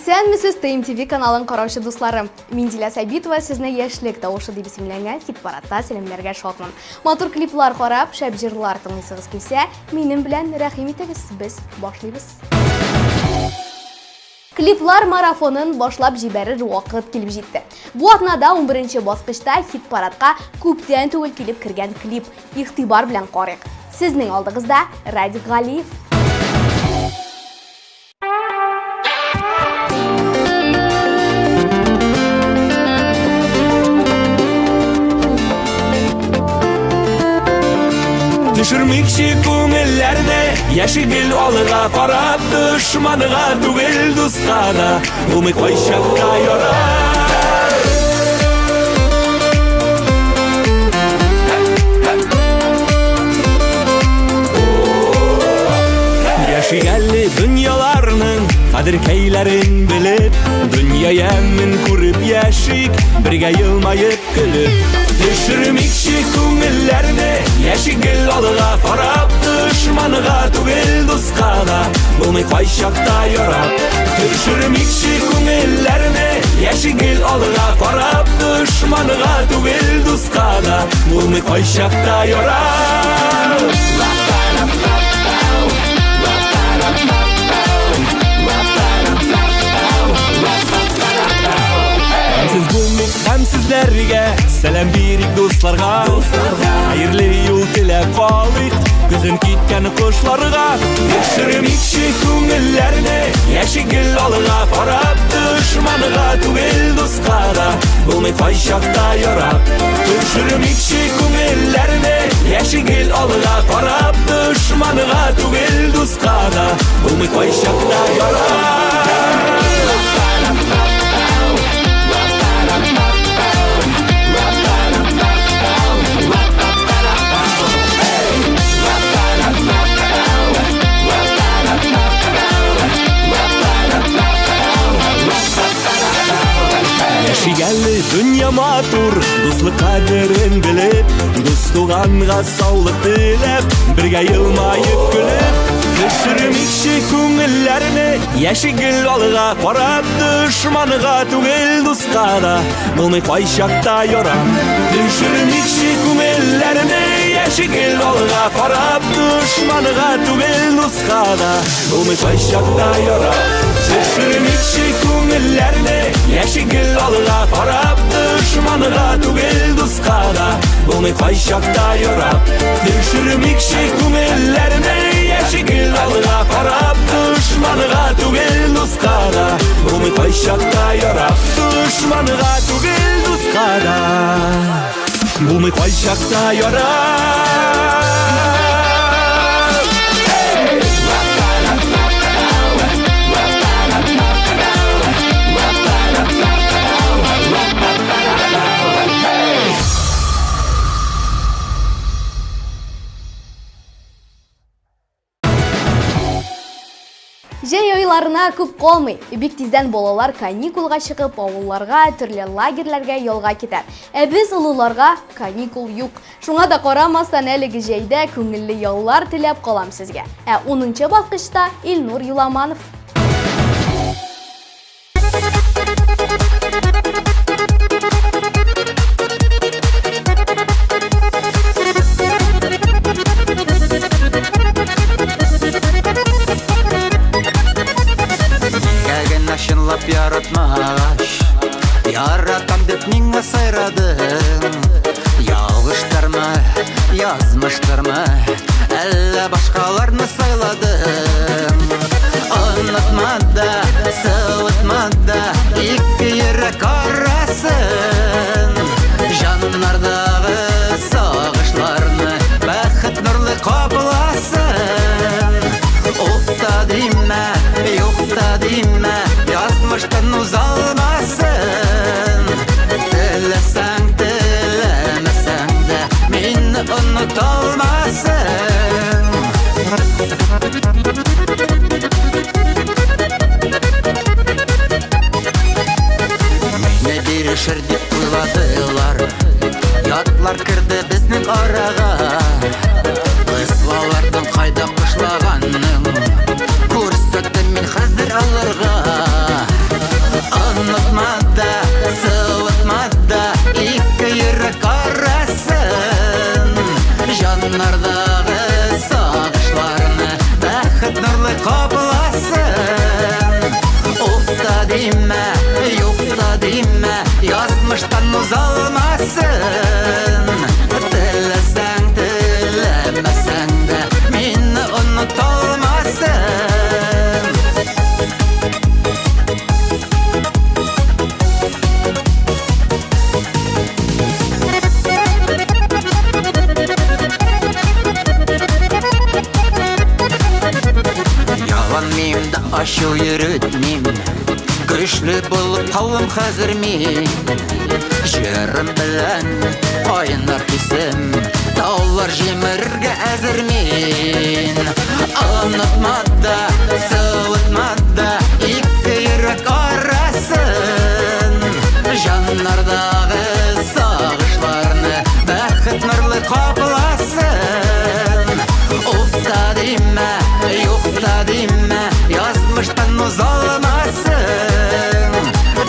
Исәнмесез ТМТV каналын караучы дусларым. Мин Дилә Сәбитова сезне яшьлек тавышы дип исемләнгән хит-парадта сәламләргә шатмын. Матур клиплар карап, шәп җырлар тыңлыйсыгыз килсә, минем белән рәхим итегез, без башлыйбыз. Клиплар марафонын башлап җибәрер вакыт килеп җитте. Бу атнада 11нче баскычта хит-парадка күптән түгел килеп кергән клип игътибар белән карыйк. Сезнең алдыгызда Радик Галиев. Düşürmekçi күңелләрне яшигел алыга карап дошманыга түгел дуска да булмый кайчакта ярар. Яшигелли дөньяларның кадер-кәйләрен белеп, дөнья ямын күреп яшик, бергә елмаеп көлеп. Düşürmekçi күңелләрне яшигел алыга карап дошманыга түгел дуска да булмый кайчакта ярар. Düşürmekçi күңелләрне яшигел алыга карап дошманыга түгел дуска да булмый кайчакта ярар. Сіз булмык һәм сезләргә сәлам бирик дусларга. Хәерле юл теләп калыйк күзен киткән кошларга. Düşürмекчи күңелләрне яшигел алыга карап дошманыга түгел дуска да булмый кайчакта ярар. Düşürмекчи күңелләрне яшигел алыга карап дошманыга түгел дуска да булмый кайчакта ярар. Яшигелли дөнья матур, дуслык кадерен белеп, дус туганга саулык теләп, бергә елмаеп көлеп. Düşürмекчи күңелләрне яшигел алыга карап дошманыга түгел дуска да булмый кайчакта ярар. Düşürмекчи күңелләрне яшигел алыга карап дошманыга түгел дуска да булмый кайчакта ярар. Düşürмекчи күңелләрне яшигел алыга карап дошманыга түгел дуска да булмый кайчакта ярар. Düşürмекчи күңелләрне яшигел алыга карап дошманыга түгел дуска да булмый кайчакта ярар. Дошманыга түгел дуска да булмый кайчакта ярар. Җәй айларына күп калмый, бик тиздән балалар каникулга чыгып, авылларга, төрле лагерьләргә ялга китәр. Ә без улыларга каникул юк. Шуңа да карамастан әлеге җәйдә күңелле яллар теләп калам сезгә. Ә 10нчы баскычта Илнур Юламанов. Яратмаш, яратам деп миңа сайрадың. Ялгыштырма, язмыштырма, әллә башкаларны сайладың. Онытма да, сылытма да, ике йөрәк арасын. Жаннардагы сагышларны бәхет нурлы капласын. Уфта димә, юкта димә, язмыштан узалмасын. Теләсәң, теләмәсәң дә мине оныталмасын. Мине бирешер дип уйладылар, ятлар керде безнең арага. Кызлалардан кайда кышлаганның, күрсәттем мин хәзер алырга. Көчу йөрөтмим, көчле булып калым хәзер мин. Җырым белән кайнар хисем, таулар җимерергә әзер мин. Онытмада, сылытмада, ике йөрәк арасын. Җаннардагы сагышларны бәхет нурлы капласын. Уфта димә, юкта димә, язмыштан узалмасын.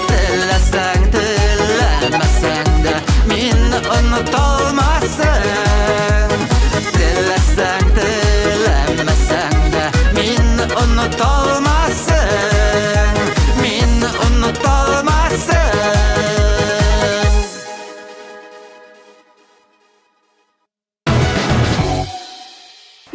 Теләсәң, теләмәсәң дә мине оныталмасын. Теләсәң, теләмәсәң дә мине оныталмасын. Мине оныталмасын.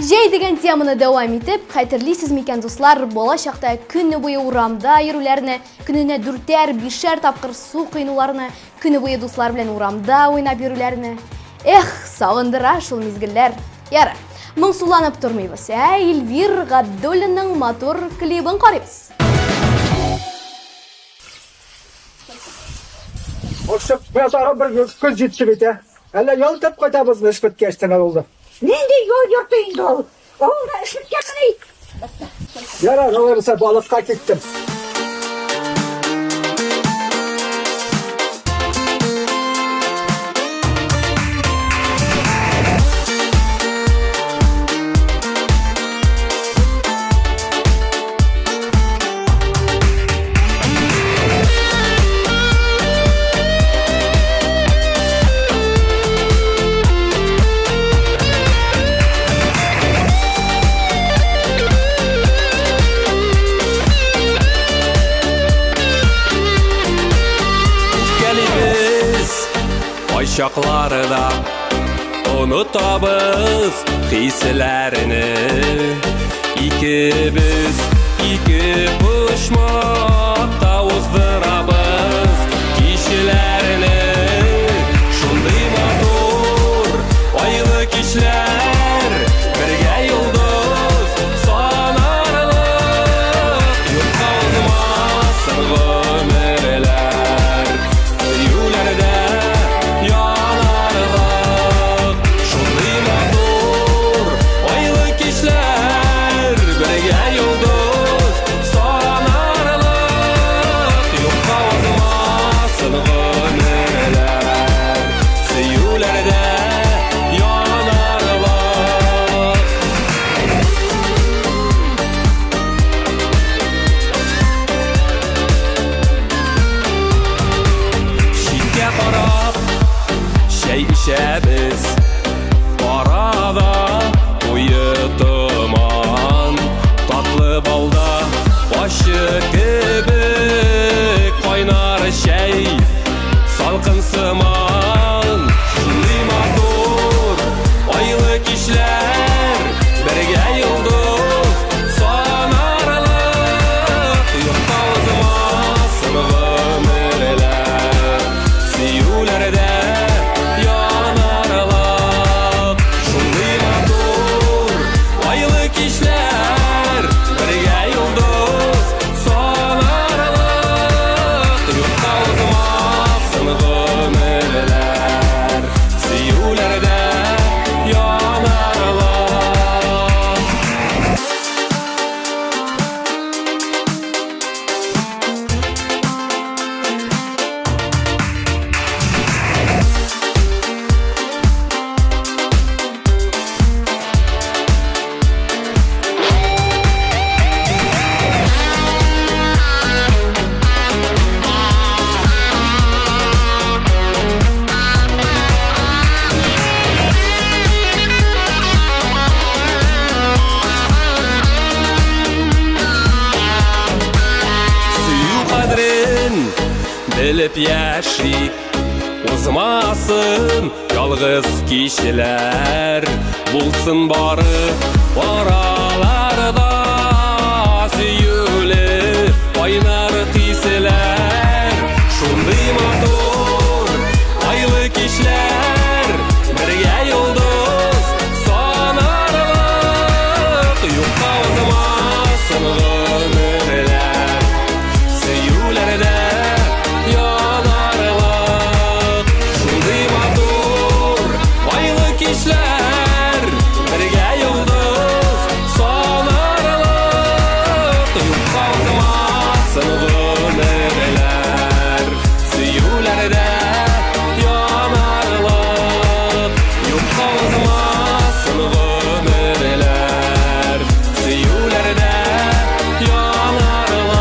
Жей деген теманы дәвам итеп, хәтерлисез микән дуслар, болашакта көне буе урамда йөрүләрне, көненә 4-5 тапкыр су кыйнуларны, көне буе дуслар белән урамда уйнап йөрүләрне. Эх, сагындыра шул мизгелләр. Яра, моңсуланып тормыйбыз. Эльвир Габдуллинның матур клибын карыйбыз. Окшып, базара bir көз жетти бит, Әллә ял тап кайтабыз эшкәткә эштән алды. Нинди yol йорты инде ул? Авылда эшлеккә килик. Яра, аларса балыкка киттем. Çaklarda unutабыз хисләрне. Икебез ике почмакта уздырабыз кичләрне. Шундый матур айлы кичләр, бергә йолдыз санарлык, юкка узмасын гомерләр. Юләрдә İçəbiz arada uyutuman, tatlı balda başı kibik kaynar şey salkın sıman. Şunday matur aylı kişler, birge yıldız sanarlık, yokta uzmasın ömürler. Siyulerde Белеп яшик, узмасын ялгыз кичләр, булсын бары араларда сөюле кайнар хисләр. Шундый матур айлы кичләр, бергә йолдыз санарлык, юкка узмасын гомерләр. Сөюләрдә янарлык, юкка узмасын гомерләр. Сөюләрдә янарлык.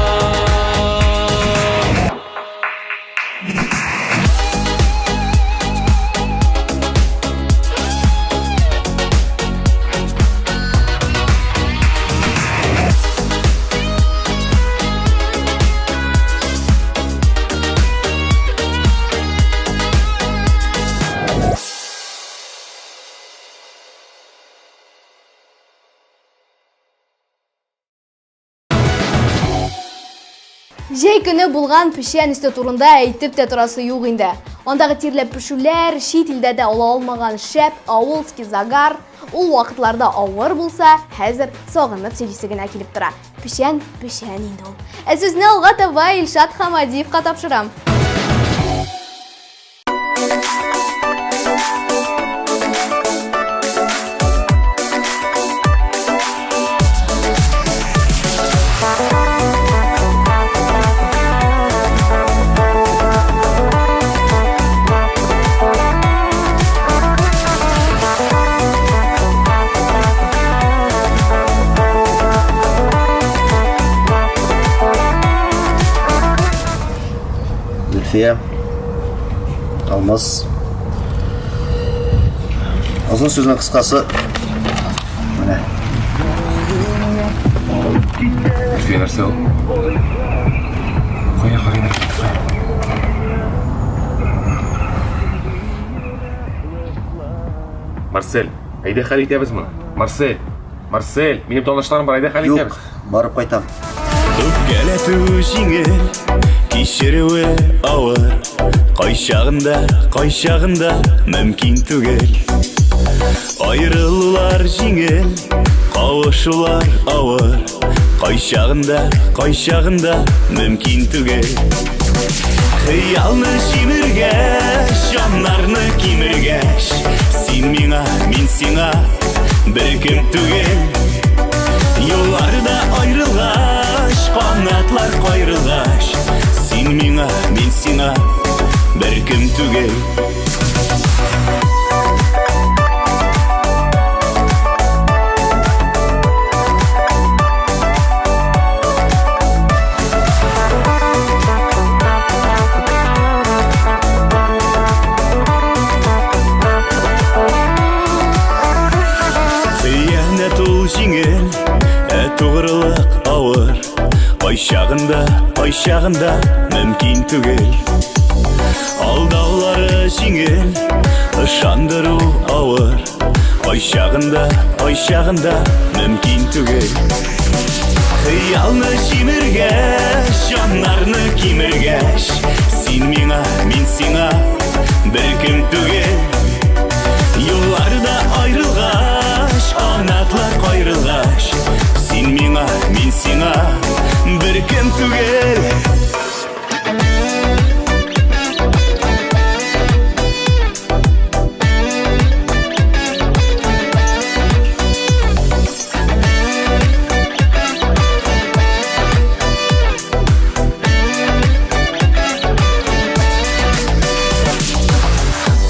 Жай көне булган пешен исте турында әйтеп тә торасы юк инде. Андагы тирләп пешүләр, чит илдә дә ала алмаган шәп авылский загар, ул вакытларда авыр булса, хәзер сагынып сөйлисе генә килеп тора. Пешен инде ул. Ә сезне алга таба Илшат Хамадиевка тапшырам. Зульфия, Алмаз. Uzun sözün kıskası. Böyle. Зульфия нәрсе ол? Қоя қарайын. Марсель, әйде хәл итәбез мұны. Марсель, минем таныштарым бар, әйде хәл Yok, итәбез. barıp kaytam. Өпкәләтү жиңел, кичеруе авыр. Кайчагында мөмкин түгел. Айрылулар жиңел, кавышулар авыр. Кайчагында мөмкин түгел. Хыялны җимергәч, җаннарны кимергәч, син миңа, мин сиңа бер кем түгел. Юлларда айрылгач, канатлар кайрылгач, син миңа, мин сиңа бер кем түгел. Хыянат ул җиңел, тугрылык авыр. Кайчагында мөмкин түгел. Алдаулары җиңел, ышандыру авыр. Кайчагында мөмкин түгел. Хыялны җимергәч, җаннарны кимергәч, син миңа, мин сиңа бер кем түгел. Юлларда айрылгач, канатлар кайрылгач, син миңа, мин сиңа бер кем түгел.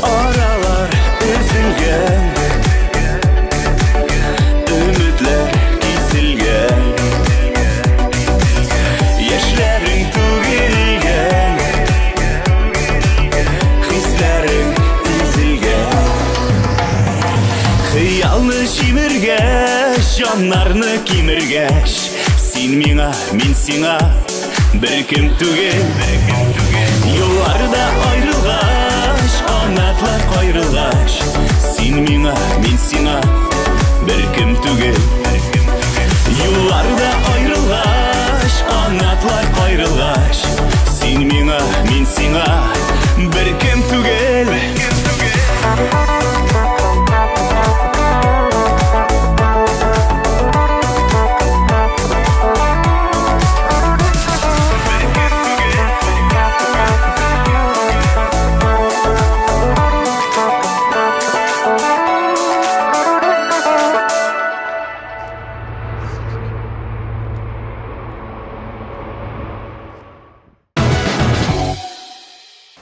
Аралар üzülгән, өметләр киселгән, яшьләрең түгелгән, хисләрең üzülгән. Хыялны җимергәч, җаннарны кимергәч, син миңа, мин сиңа бер кем түгел. Юлларда айрылгач, канатлар кайрылгач, син миңа, мин сиңа бер кем түгел. Юлларда айрылгач, канатлар кайрылгач, син миңа, мин сиңа бер кем түгел.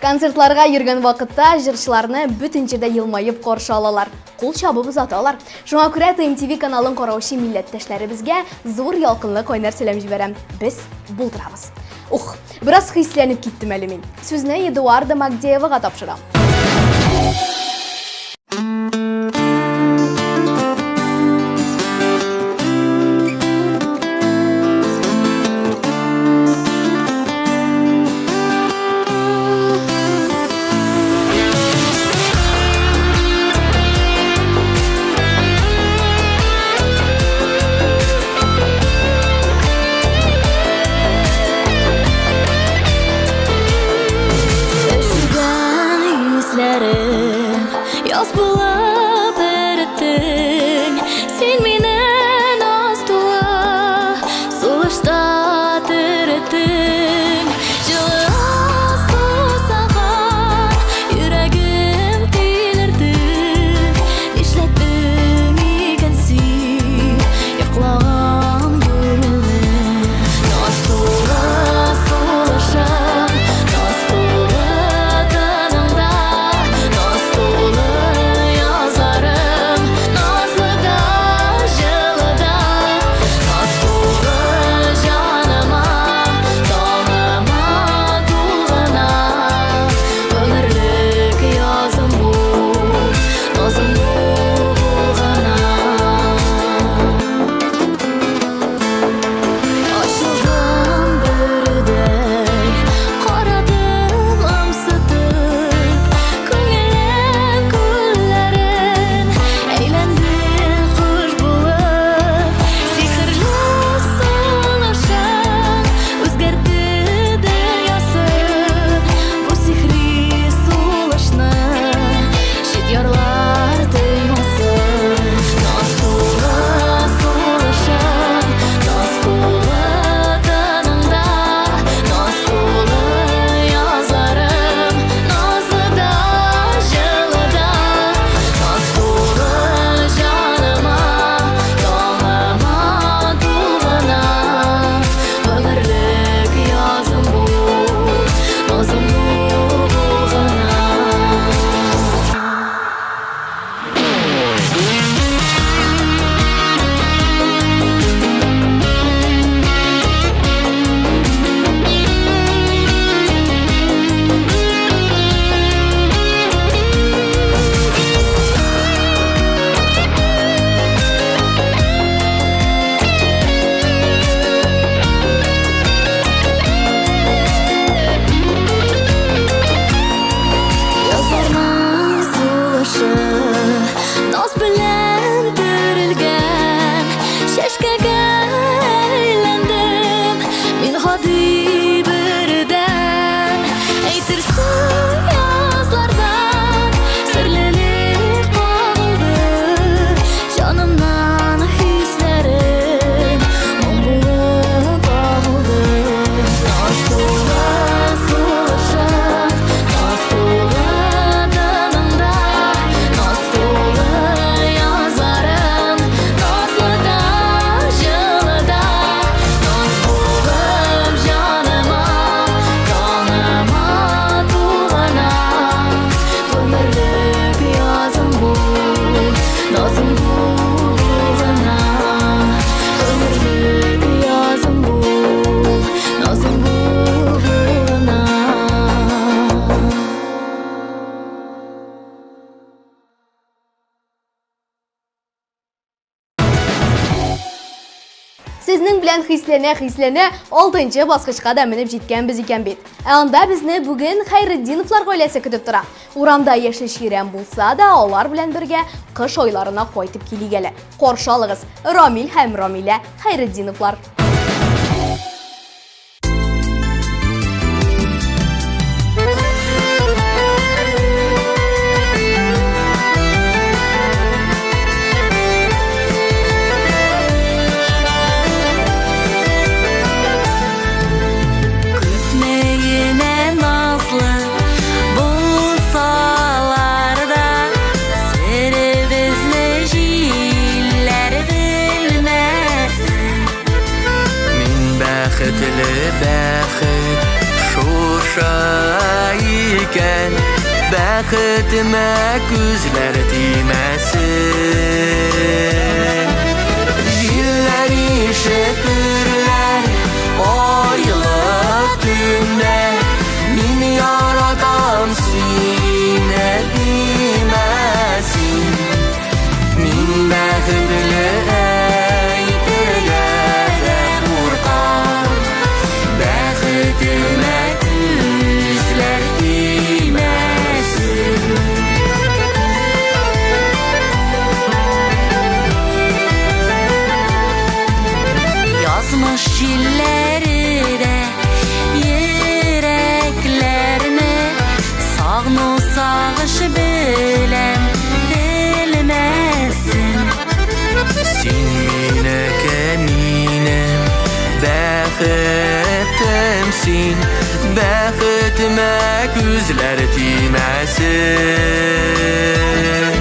Концертларга йөргән вакытта җырчыларны бүтән җирдә елмаеп каршы алалар, кул чабып озаталар. Шуңа күрә ТМТV каналын караучы милләттәшләребезгә зур ялкынлы кайнар сәлам җибәрәм. Без булдырабыз. Ух, бераз хисләнеп киттем әле мин. Сүзне Эдуарда Магдеевага тапшырам. Яз булып эреттең, син минен астула, сулышта тереттең. Жылы сусаган, йөрәгем тилерде, нишләттең икән син, йоклаган күңелне. Астула сулышам, астула тыныңда, астула язарым, назлыда, жылыда, астула жаныма, таңыма тулгына, өмірлік язым бұл, назым булғана. Ашылған бүрдей, қарадым ымсытып, көңілем күлләрен, әйләндең құш болып, сихірлі сулышың, өзгәртті дөньясын. Бу сихри сулышны, шит ярлар тыймасын. Настулы сулышың, настулы тыныңда, настулы язарым, назлыда, жылыда, настулы жаныма, таңыма тулгына, өмірлік язым бұл, назым булғана. Язарның сулышы, наз белән төрелгән, чәчкәгә әйләндем мин гади бердән. Әйтерсең язлардан серлелек кагылды, җанымнан хисләрем моң булып агылды. Настулы сулышың, настулы тыныңда, настулы язарым, назлыда, жылыда, наз булып жаныма, таңыма тулгына, өмірлік язым бұл, назым булғана, өмірлік язым бұл, назым булғана. Сезнең белән хисләнә 6нчы баскычка да менеп җиткәнбез икән бит. Ә анда безне бүген Хайретдиновлар гаиләсе көтеп тора. Урамда яшел чирәм булса да, алар белән бергә кыш айларына кайтып килик әле. Каршы алыгыз, Рамил һәм Рамилә Хайретдиновлар. Күтмәгенә назлы булсалар да, серебезне җилләр белмәсен. икән, бәхетемә күзләр тимәсен. Җилләр ишетерләр айлы төндә, мин яратам сине димәсин. Мин бәхетле әйтергә дә куркам, бәхетемә күзләр тимәсен. Язмыш җилләре дә йөрәкләрне сагыну сагыш белән телмәсен. Син минекәм, минем бәхетем син, бәхетемә күзләр тимәсен.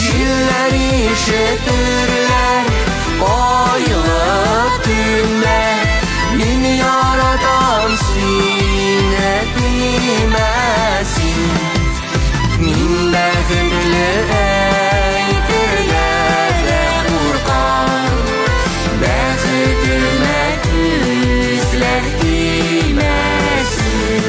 Җилләр ишетерләр айлы төндә, мин яратам сине димәсин. Мин бәхетле әйтергә дә куркам, бәхетемә күзләр тимәсен.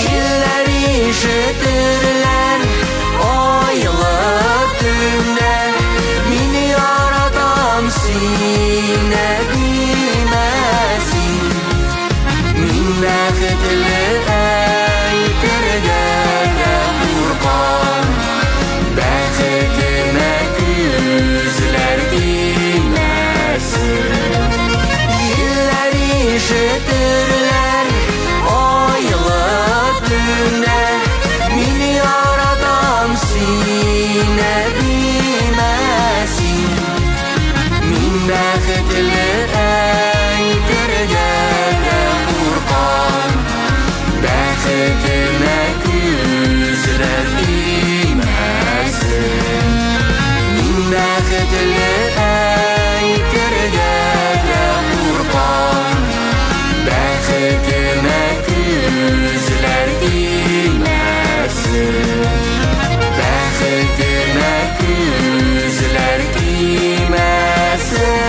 Җилләр ишетерләр айлы төндә, мин яратам сине димәсин. Мин бәхетле әйтергә дә куркам, бәхетемә күзләр тимәсен. Җилләр ишетерләр айлы төндә, мин яратам сине димәсин. Мин бәхетле әйтергә дә куркам, бәхетемә күзләр тимәсен. Мин бәхетле әйтергә дә куркам, бәхетемә күзләр тимәсен. Бәхетемә күзләр тимәсен.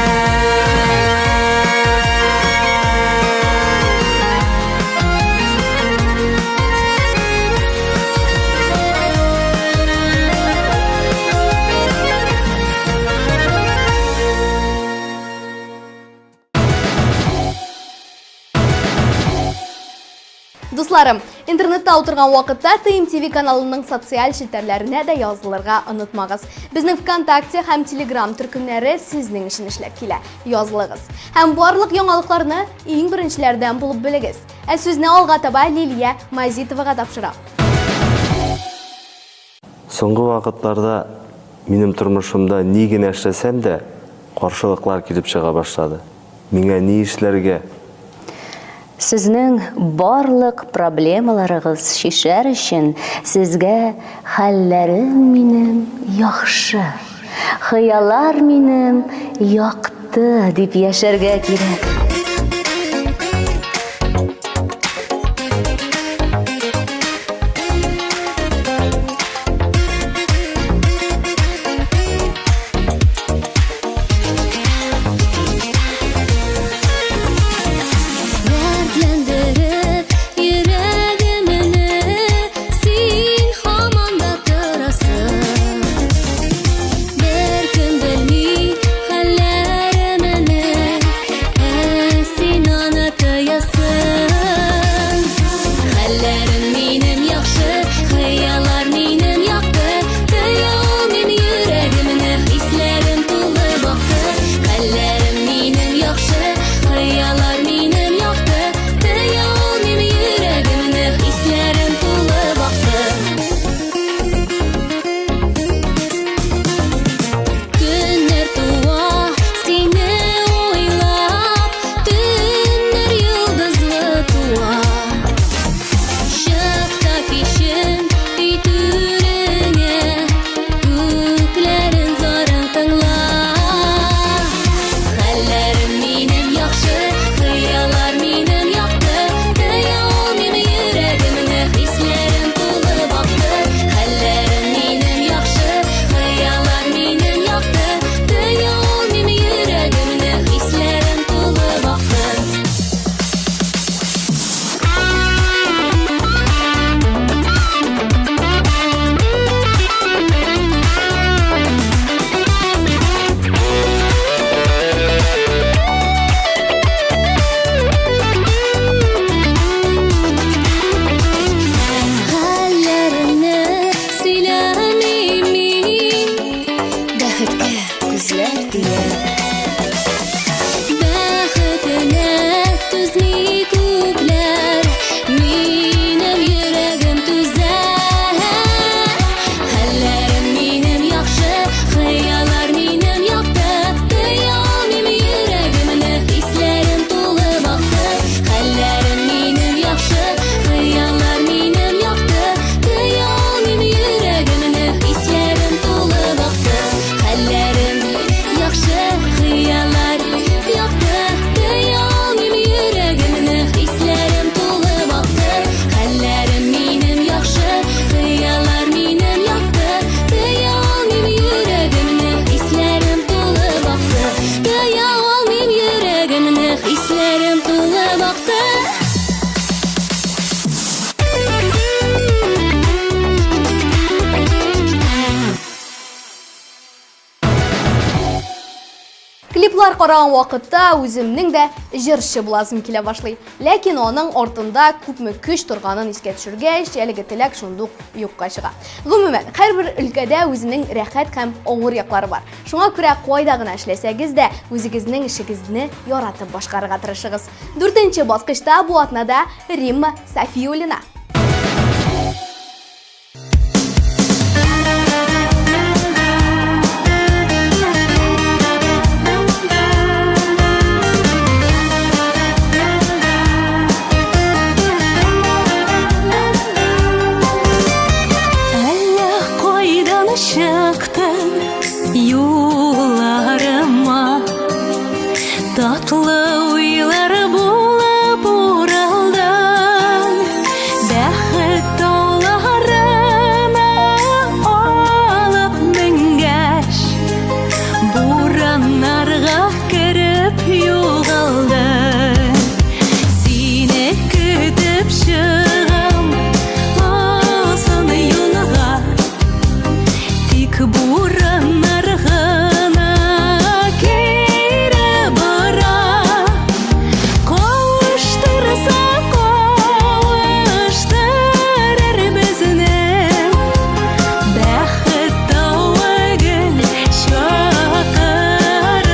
Дусларым, интернетта отырган вакытта ТМ ТВ каналының социаль челтәрләренә дә язылырга онытмагыз. Безнең ВКонтакте һәм Telegram төркемнәре сезнең өчен эшләп килә. Язылыгыз. Һәм барлык яңалыкларны иң беренчеләрдән булып белегез. Ә сүзне алга таба Лилия Мазитовага тапшырам. Соңгы вакытларда минем тормышымда ни генә эшләсәм дә каршылыклар килеп чыга башлады. Миңа ни эшләргә? Сезнең барлык проблемаларыгыз шишәр өчен сезгә хәлләрем минем яхшы, хыяллар минем якты дип яшәргә кирәк. Беркем белми хәлләремне, Клиплар караган вакытта үземнең дә җырчы буласым килә башлый. Ләкин аның артында күпме көч торганын искә төшергәч, әлеге теләк шундук юкка чыга. Гомумән, һәрбер өлкәдә үзенең рәхәт һәм авыр яклары бар. Шуңа күрә кайда гына эшләсәгез дә, үзегезнең эшегезне яратып башкарырга тырышыгыз. 4нче баскычта бу атнада Римма Софиуллина. Çıktın yollarıma, tatlı uylar bulup uraldan, bәхет тауларына алып менгәч, бураннарга кереп югалдым. Сине көтеп чыгам озын юлга, бураннар гына кире бара, кавыштырса кавыштырыр безне, бәхет тауыгын чакырып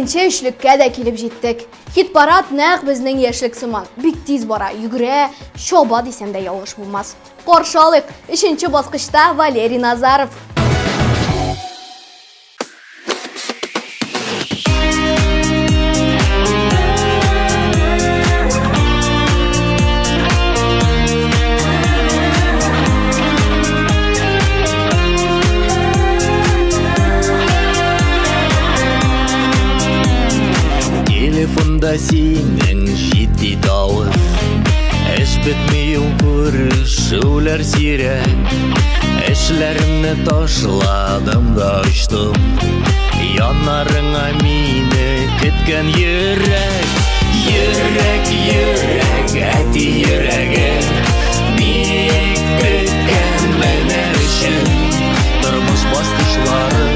Икенче өчлükкә дә килеп җиттек. Хит-парад нәкъ безнең яшьлек сыман. Бик тиз бара, йөгерә, чаба дисәм дә ялгыш булмас. Каршы алыйк, 3нче баскычта Валерий Назаров. Телефонда синең җитди тавыш, эш бетми ул күрешүләр сирәк. Эшләремне ташладым да очтым, яннарыңа мине көткән йөрәк. Йөрәк, йөрәк, әти йөрәге, бик көткән менә өчен. Тормыш баскычлары,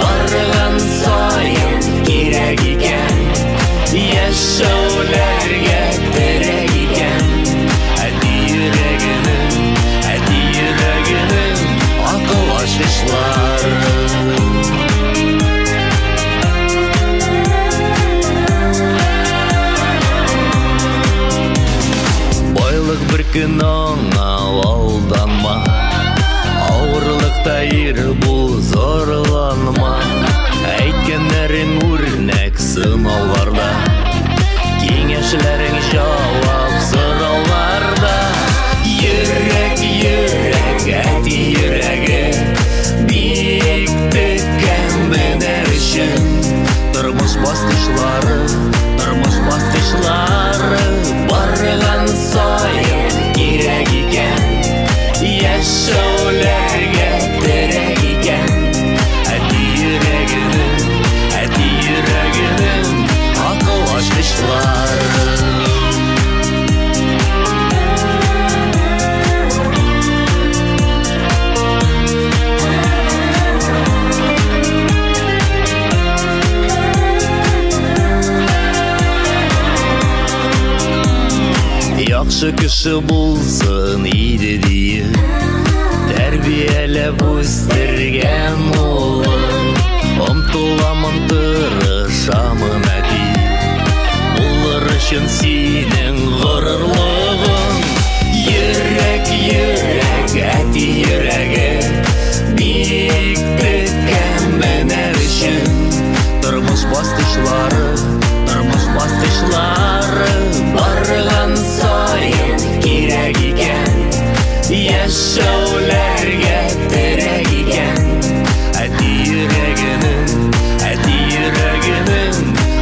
барган саен кирәк икән. Яшәүләргә терәк икән. Әти йөрәгенең акыл ачышлары. Байлык бер көн аңа алданма, авырлыкта ир бул зарланма. Әйткәннәрең үрнәк сынауларда, киңәшләрең җавап сорауларда. Йөрәк, йөрәк, әти йөрәге, бик төккән менә өчен. Тормыш баскычлары, барган саен кирәк икән. Яшәүләргә терәк икән. Әти йөрәгенең акыл ачышлары. Яхшы кеше булсын иде диеп, тәрбияләп үстергән улын. Омтыламын, тырышамын әти, булыр өчен синең горурлыгың. Йөрәк, йөрәк, әти йөрәге, бик төккән менә өчен. Тормыш баскычлары, барган саен кирәк икән. Яшәүләргә терәк икән. Әти йөрәгенең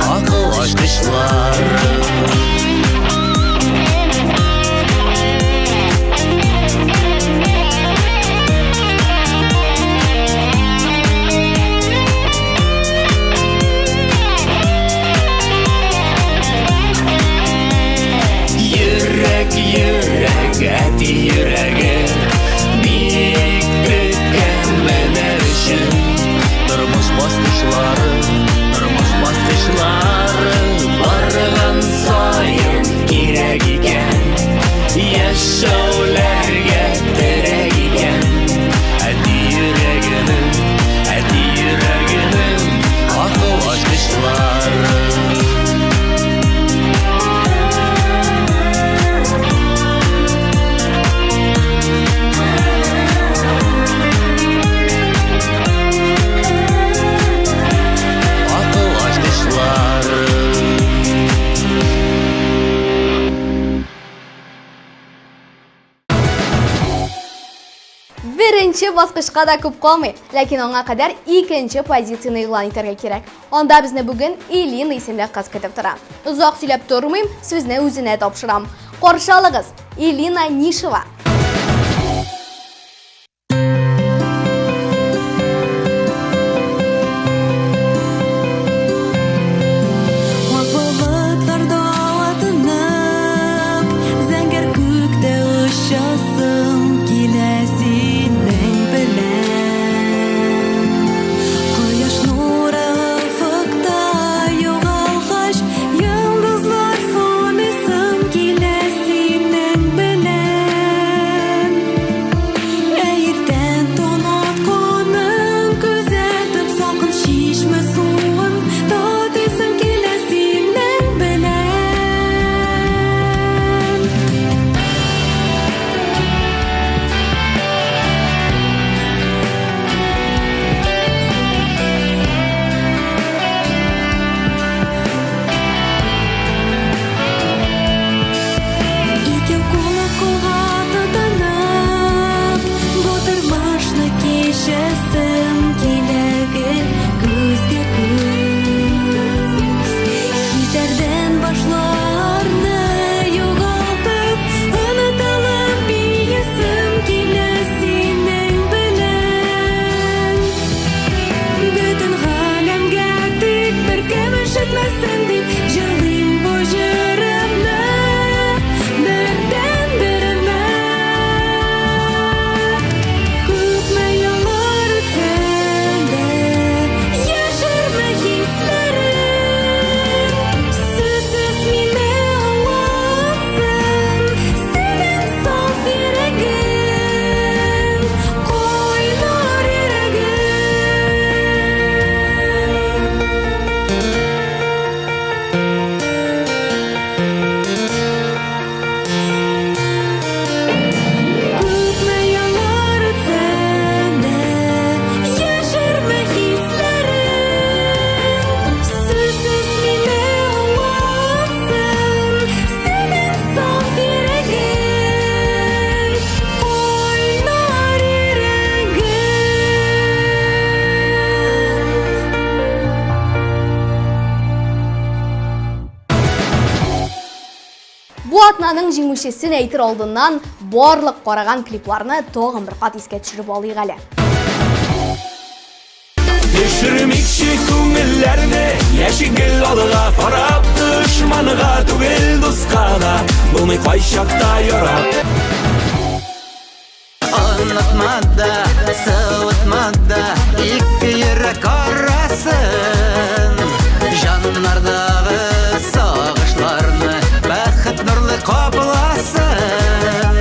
акыл ачышлары. Йөрәк, әти йөрәге, бик төккән менә өчен. Тормыш баскычлары, барган саен кирәк икән. Яшәүләргә терәк икән. Әти йөрәгенең акыл ачышлары. Беренче баскычка да күп калмый, ләкин аңа кадәр икенче позицияны игълан итәргә кирәк. Анда безне бүген Илина исемле кыз көтеп тора. Узак сөйләп тормыйм, сүзне үзенә тапшырам. Каршы алыгыз, Илина Нишева. Йолдызлар сон исем килә синең белән. Бу атнаның жеңүчесін әйтер алдынан барлық қараған клипларны тоғын бір қат еске түшіріп алайық әлі. Düşürmekçi көңілләрне яшигел алыға қарап, дұшманыға түгел дұсқа да болмай қайшақта ярап. Anlatmada, sıvıtmada, iki yürek arasın. Canlardağı sağışlarını bәхет nurlu kaplasın.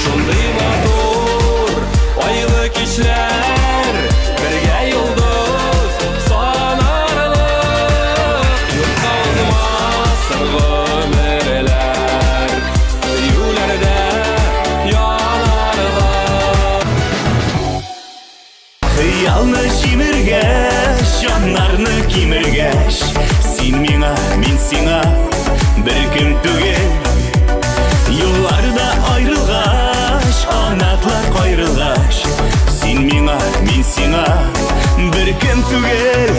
Шундый матур, айлы кичләр, бергә йолдыз санарлык. Юкка узмасын гомерләр, сөюләрдә янарлык. Хыялны җимергәч, җаннарны кимергәч, син миңа, мин сиңа бер кем түгел. Yollarda ayrılgaç, anatlar kayrılgaç, sen mina, min sina, bir kim tügel.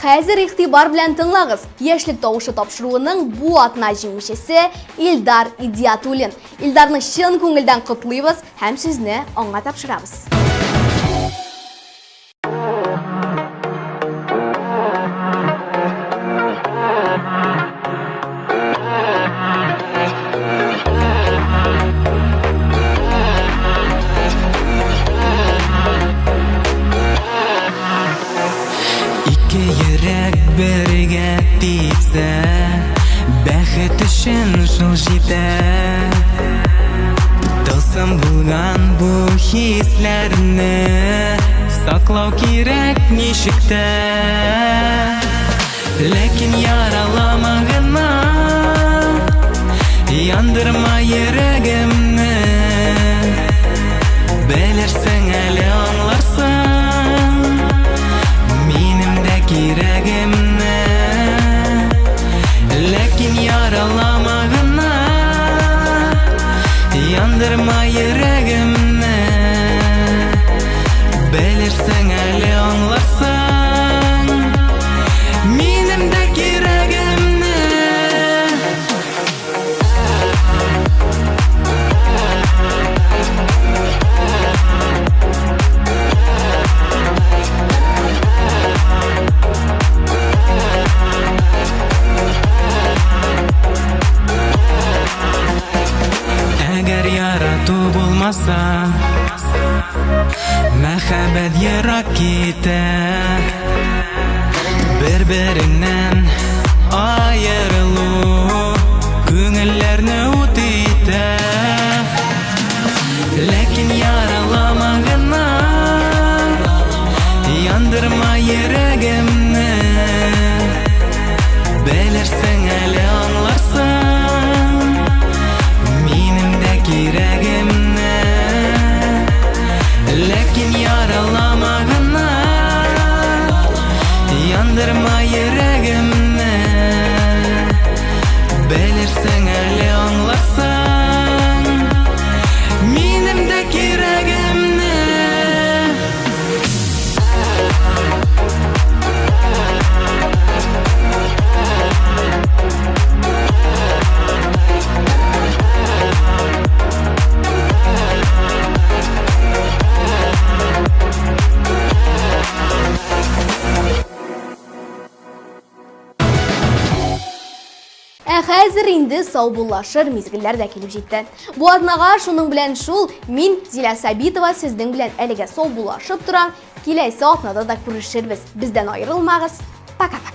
Хәзер игътибар белән тыңлагыз. Яшьлек тавышы тапшыруының бу атна җиңүчесе Илдар Идиятуллин. Илдарны чын күңелдән котлыйбыз һәм сезне аңа тапшырабыз. Birge titse, bәхет үшін жыл жетер. Тылсым булган бу хисләрне саклау кирәк ничектә. Ләкин яралама гына, яндырма йөрәгемне. Белерсең әле аңларсың, минем дә кирәгемне. Ләкин яралама гына, яндырма йөрәгемне. Белерсең әле аңларсың, минем дә кирәгемне. Әгәр ярату булмаса, мәхәббәт ерак китә. Бер-береннән айырылу күңелләрне ут итә. Хәзер инде саубуллашыр мизгелләр дә килеп җитте. Бу атнага шуның белән шул мин Зилә Сабитова сезнең белән әлегә саубуллашып торам. Киләсе атнада да күрешербез. Бездән аерылмагыз. Пока.